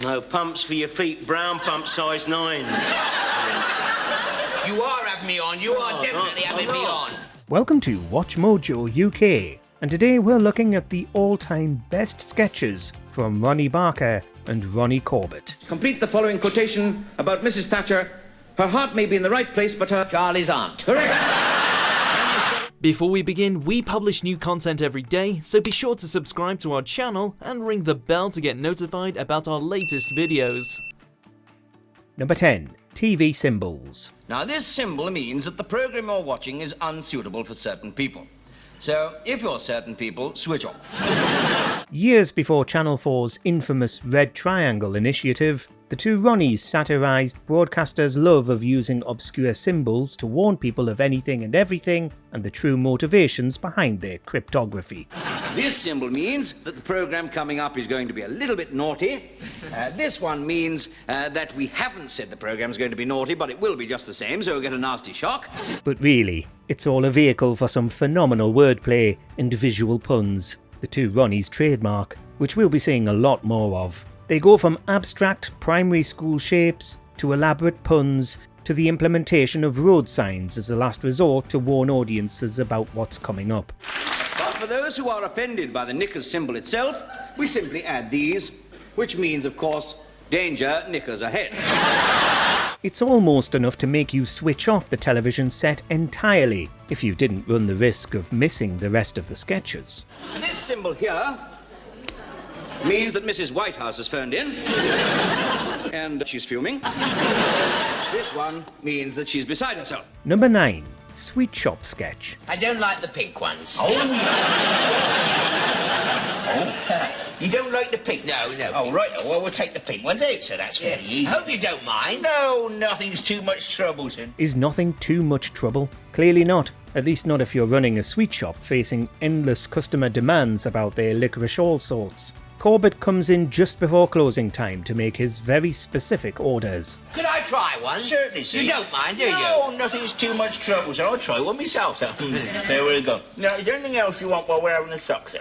No, pumps for your feet, brown pump, size 9. You are having me on. You are definitely having me on. Welcome to WatchMojoUK, and today we're looking at the all-time best sketches from Ronnie Barker and Ronnie Corbett. Complete the following quotation about Mrs. Thatcher. Her heart may be in the right place, but her... Charlie's aunt. Correct! Before we begin, we publish new content every day, so be sure to subscribe to our channel and ring the bell to get notified about our latest videos. Number 10. TV symbols. Now, this symbol means that the program you're watching is unsuitable for certain people. So, if you're certain people, switch off. Years before Channel 4's infamous Red Triangle initiative, the Two Ronnies satirised broadcasters' love of using obscure symbols to warn people of anything and everything and the true motivations behind their cryptography. This symbol means that the program coming up is going to be a little bit naughty. This one means that we haven't said the program's going to be naughty, but it will be just the same, so we'll get a nasty shock. But really, it's all a vehicle for some phenomenal wordplay and visual puns, the Two Ronnies trademark, which we'll be seeing a lot more of. They go from abstract primary school shapes to elaborate puns to the implementation of road signs as a last resort to warn audiences about what's coming up. But for those who are offended by the knickers symbol itself, we simply add these, which means, of course, danger, knickers ahead. It's almost enough to make you switch off the television set entirely if you didn't run the risk of missing the rest of the sketches. This symbol here means that Mrs. Whitehouse has phoned in, and she's fuming. This one means that she's beside herself. Number 9. Sweet shop sketch. I don't like the pink ones. You don't like the pink? No. Oh, right. Well, we'll take the pink ones out, so that's very easy. I hope you don't mind. No, nothing's too much trouble, son. Is nothing too much trouble? Clearly not. At least not if you're running a sweet shop facing endless customer demands about their licorice all sorts. Corbett comes in just before closing time to make his very specific orders. Could I try one? Certainly, sir. You don't mind, do you? No, nothing's too much trouble, sir. I'll try one myself, sir. There we go. Now, is there anything else you want while we're having the sock, sir?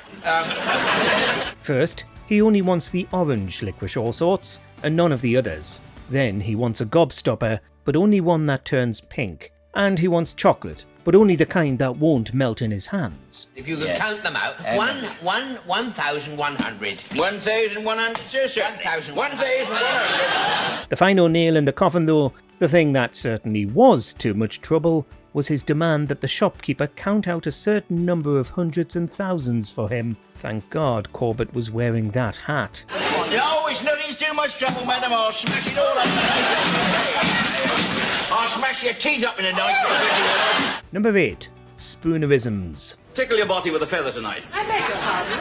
First, he only wants the orange licorice all sorts, and none of the others. Then he wants a gobstopper, but only one that turns pink. And he wants chocolate, but only the kind that won't melt in his hands. If you can count them out. 1,100. 1,100, sir, sir. 1,100. 1,100. The final nail in the coffin though, the thing that certainly was too much trouble, was his demand that the shopkeeper count out a certain number of hundreds and thousands for him. Thank God Corbett was wearing that hat. No, it's nothing's too much trouble, madam. I'll smash it all up. I'll smash your teeth up in a nice. Number 8. Spoonerisms. Tickle your body with a feather tonight. I beg your pardon?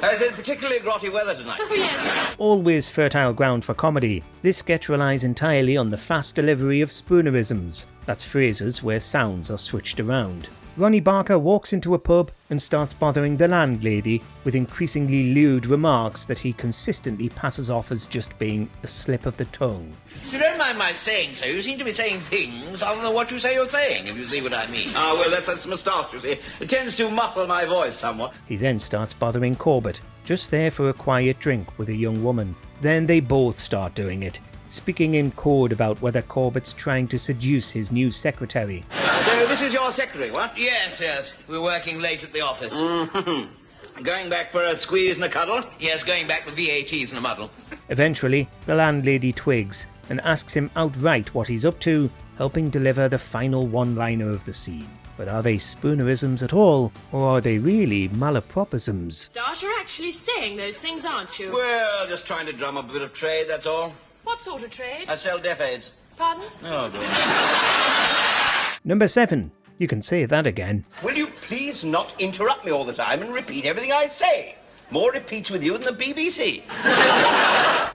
I said particularly grotty weather tonight. Oh, yes. Always fertile ground for comedy, this sketch relies entirely on the fast delivery of Spoonerisms. That's phrases where sounds are switched around. Ronnie Barker walks into a pub and starts bothering the landlady with increasingly lewd remarks that he consistently passes off as just being a slip of the tongue. If you don't mind my saying so, you seem to be saying things other than what you say you're saying, if you see what I mean. Ah, well, that's moustache, you see. It tends to muffle my voice somewhat. He then starts bothering Corbett, just there for a quiet drink with a young woman. Then they both start doing it, speaking in code about whether Corbett's trying to seduce his new secretary. So this is your secretary, what? Yes. We're working late at the office. Going back for a squeeze and a cuddle? Yes, going back the VATs in a muddle. Eventually, the landlady twigs and asks him outright what he's up to, helping deliver the final one-liner of the scene. But are they Spoonerisms at all, or are they really malapropisms? Dart, you're actually saying those things, aren't you? Well, just trying to drum up a bit of trade, that's all. What sort of trade? I sell deaf aids. Pardon? Oh, good. Number 7. You can say that again. Will you please not interrupt me all the time and repeat everything I say? More repeats with you than the BBC.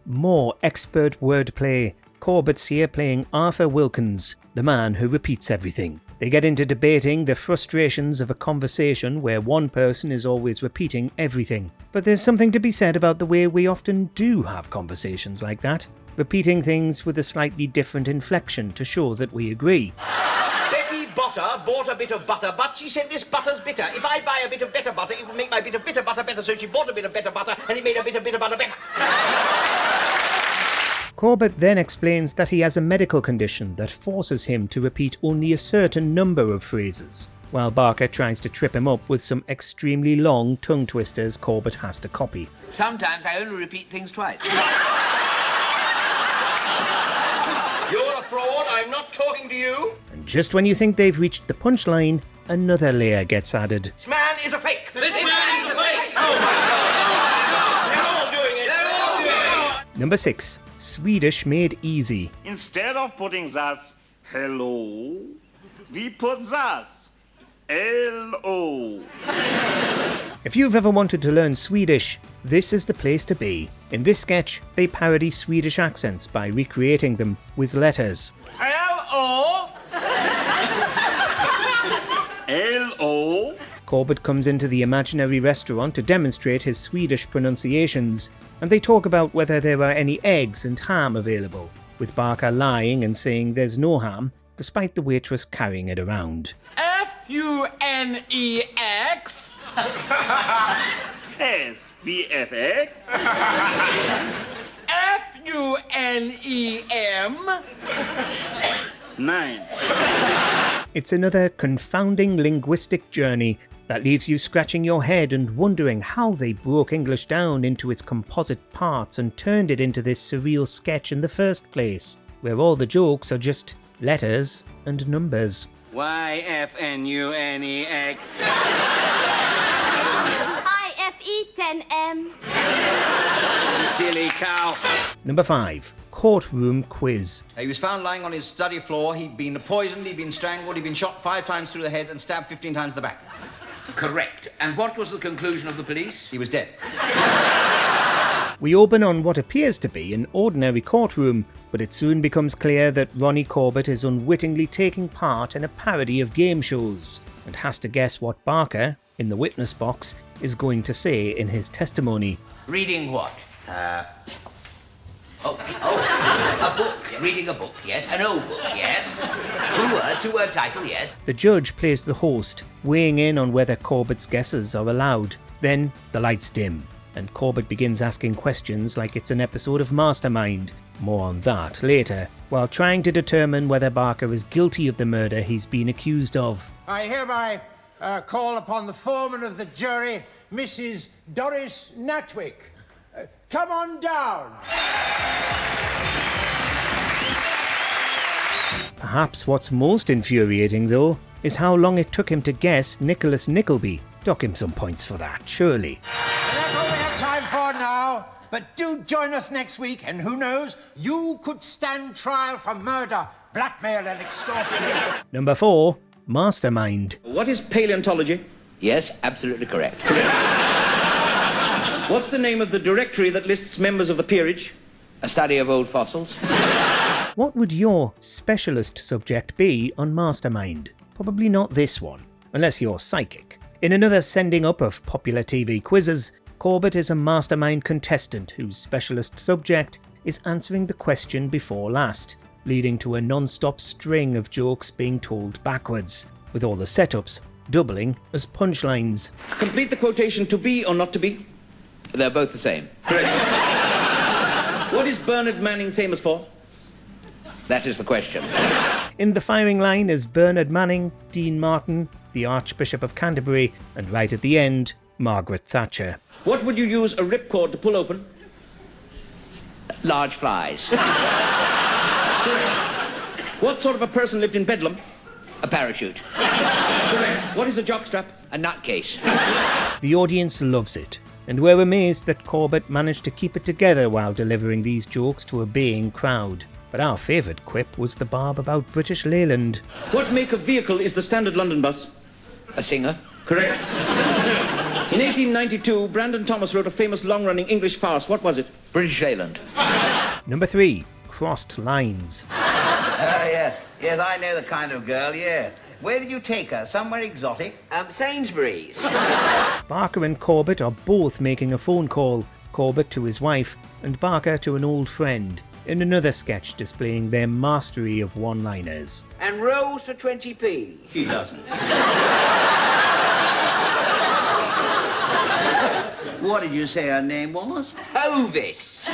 More expert wordplay. Corbett's here playing Arthur Wilkins, the man who repeats everything. They get into debating the frustrations of a conversation where one person is always repeating everything. But there's something to be said about the way we often do have conversations like that, repeating things with a slightly different inflection to show that we agree. Betty Botter bought a bit of butter, but she said this butter's bitter. If I buy a bit of better butter, it will make my bit of bitter butter better, so she bought a bit of better butter, and it made a bit of bitter butter better. Corbett then explains that he has a medical condition that forces him to repeat only a certain number of phrases, while Barker tries to trip him up with some extremely long tongue twisters Corbett has to copy. Sometimes I only repeat things twice. You're a fraud. I'm not talking to you. And just when you think they've reached the punchline, another layer gets added. This man is a fake. This man is a fake! Oh, my God. They're all doing it. They're all doing it. Number 6. Swedish made easy. Instead of putting thus hello, we put thus L-O. If you've ever wanted to learn Swedish, this is the place to be. In this sketch, they parody Swedish accents by recreating them with letters. L-O. L-O. Corbett comes into the imaginary restaurant to demonstrate his Swedish pronunciations, and they talk about whether there are any eggs and ham available, with Barker lying and saying there's no ham, despite the waitress carrying it around. F-U-N-E-X. S-B-F-X. F-U-N-E-M. 9. It's another confounding linguistic journey that leaves you scratching your head and wondering how they broke English down into its composite parts and turned it into this surreal sketch in the first place, where all the jokes are just letters and numbers. Y-F-N-U-N-E-X. I-F-E-10-M. Silly cow. Number 5. Courtroom quiz. He was found lying on his study floor. He'd been poisoned, he'd been strangled, he'd been shot 5 times through the head and stabbed 15 times in the back. Correct. And what was the conclusion of the police? He was dead. We open on what appears to be an ordinary courtroom, but it soon becomes clear that Ronnie Corbett is unwittingly taking part in a parody of game shows, and has to guess what Barker, in the witness box, is going to say in his testimony. Reading what? A book. Reading a book, yes. An old book, yes. 2-word title, yes. The judge plays the host, weighing in on whether Corbett's guesses are allowed. Then the lights dim, and Corbett begins asking questions like it's an episode of Mastermind. More on that later, while trying to determine whether Barker is guilty of the murder he's been accused of. I hereby call upon the foreman of the jury, Mrs. Doris Natwick. Come on down. Perhaps what's most infuriating, though, is how long it took him to guess Nicholas Nickleby. Dock him some points for that, surely. That's all we have time for now. But do join us next week, and who knows, you could stand trial for murder, blackmail and extortion. Number 4. Mastermind. What is paleontology? Yes, absolutely correct. What's the name of the directory that lists members of the peerage? A study of old fossils. What would your specialist subject be on Mastermind? Probably not this one, unless you're psychic. In another sending up of popular TV quizzes, Corbett is a Mastermind contestant whose specialist subject is answering the question before last, leading to a non-stop string of jokes being told backwards, with all the setups doubling as punchlines. Complete the quotation to be or not to be. They're both the same. Correct. What is Bernard Manning famous for? That is the question. In the firing line is Bernard Manning, Dean Martin, the Archbishop of Canterbury, and right at the end, Margaret Thatcher. What would you use a ripcord to pull open? Large flies. What sort of a person lived in Bedlam? A parachute. Correct. What is a jockstrap? A nutcase. The audience loves it, and we're amazed that Corbett managed to keep it together while delivering these jokes to a baying crowd. But our favourite quip was the barb about British Leyland. What make of vehicle is the standard London bus? A singer. Correct. In 1892, Brandon Thomas wrote a famous long-running English farce. What was it? British Leyland. Number 3. Crossed lines. Yeah. Yes, I know the kind of girl, yes. Where did you take her? Somewhere exotic? Sainsbury's. Barker and Corbett are both making a phone call, Corbett to his wife and Barker to an old friend, in another sketch displaying their mastery of one-liners. And rolls for 20p. She doesn't. What did you say her name was? Hovis.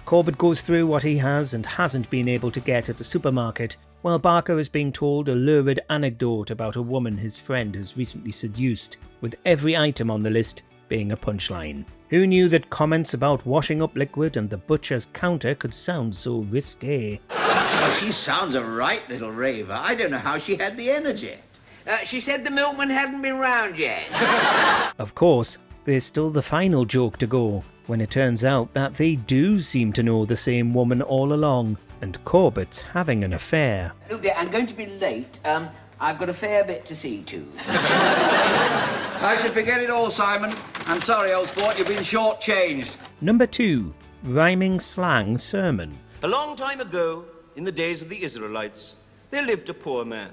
Corbett goes through what he has and hasn't been able to get at the supermarket, while Barker is being told a lurid anecdote about a woman his friend has recently seduced, with every item on the list being a punchline. Who knew that comments about washing up liquid and the butcher's counter could sound so risque? Oh, she sounds a right little raver. I don't know how she had the energy. She said the milkman hadn't been round yet. Of course, there's still the final joke to go, when it turns out that they do seem to know the same woman all along, and Corbett's having an affair. Oh dear, I'm going to be late. I've got a fair bit to see to. I should forget it all, Simon. I'm sorry, old sport, you've been shortchanged. Number 2. Rhyming slang sermon. A long time ago, in the days of the Israelites, there lived a poor man.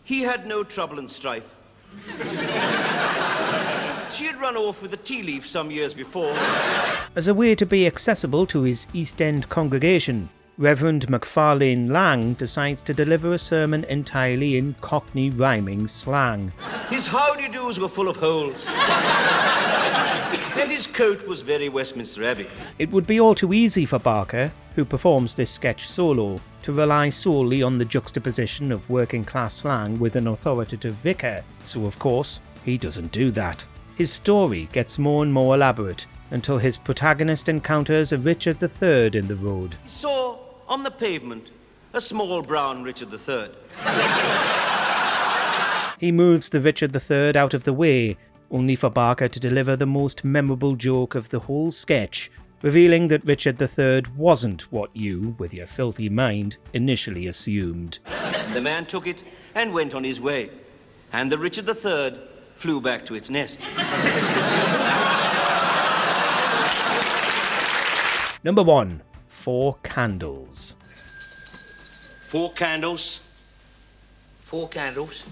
He had no trouble and strife. She had run off with a tea leaf some years before. As a way to be accessible to his East End congregation, Reverend McFarlane Lang decides to deliver a sermon entirely in Cockney rhyming slang. His howdy-doos were full of holes. And his coat was very Westminster Abbey. It would be all too easy for Barker, who performs this sketch solo, to rely solely on the juxtaposition of working-class slang with an authoritative vicar, so of course, he doesn't do that. His story gets more and more elaborate, until his protagonist encounters a Richard III in the road. He saw, on the pavement, a small brown Richard III. He moves the Richard III out of the way, only for Barker to deliver the most memorable joke of the whole sketch, revealing that Richard III wasn't what you, with your filthy mind, initially assumed. The man took it and went on his way, and the Richard III flew back to its nest. Number 1. 4 candles. 4 candles. 4 candles.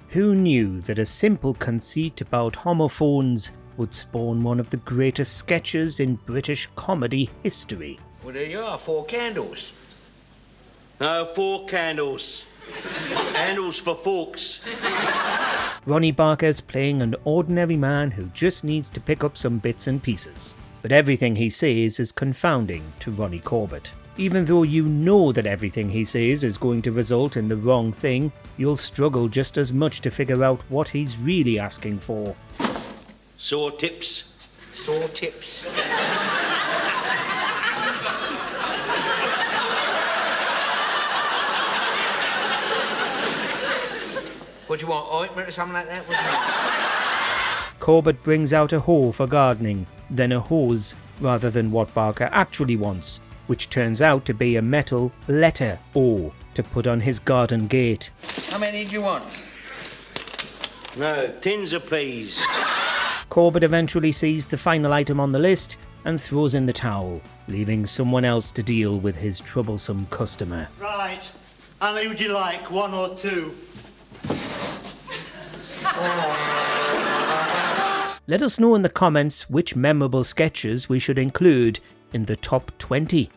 Who knew that a simple conceit about homophones would spawn one of the greatest sketches in British comedy history? Well, there you are, 4 candles. No, 4 candles. Handles for forks. Ronnie Barker's playing an ordinary man who just needs to pick up some bits and pieces. But everything he says is confounding to Ronnie Corbett. Even though you know that everything he says is going to result in the wrong thing, you'll struggle just as much to figure out what he's really asking for. Sore tips. Sore tips. What do you want, ointment or something like that? What do you want? Corbett brings out a hoe for gardening, then a hose, rather than what Barker actually wants, which turns out to be a metal letter O to put on his garden gate. How many do you want? No, tins of peas. Corbett eventually sees the final item on the list and throws in the towel, leaving someone else to deal with his troublesome customer. Right. How many would you like? 1 or 2? Let us know in the comments which memorable sketches we should include in the top 20.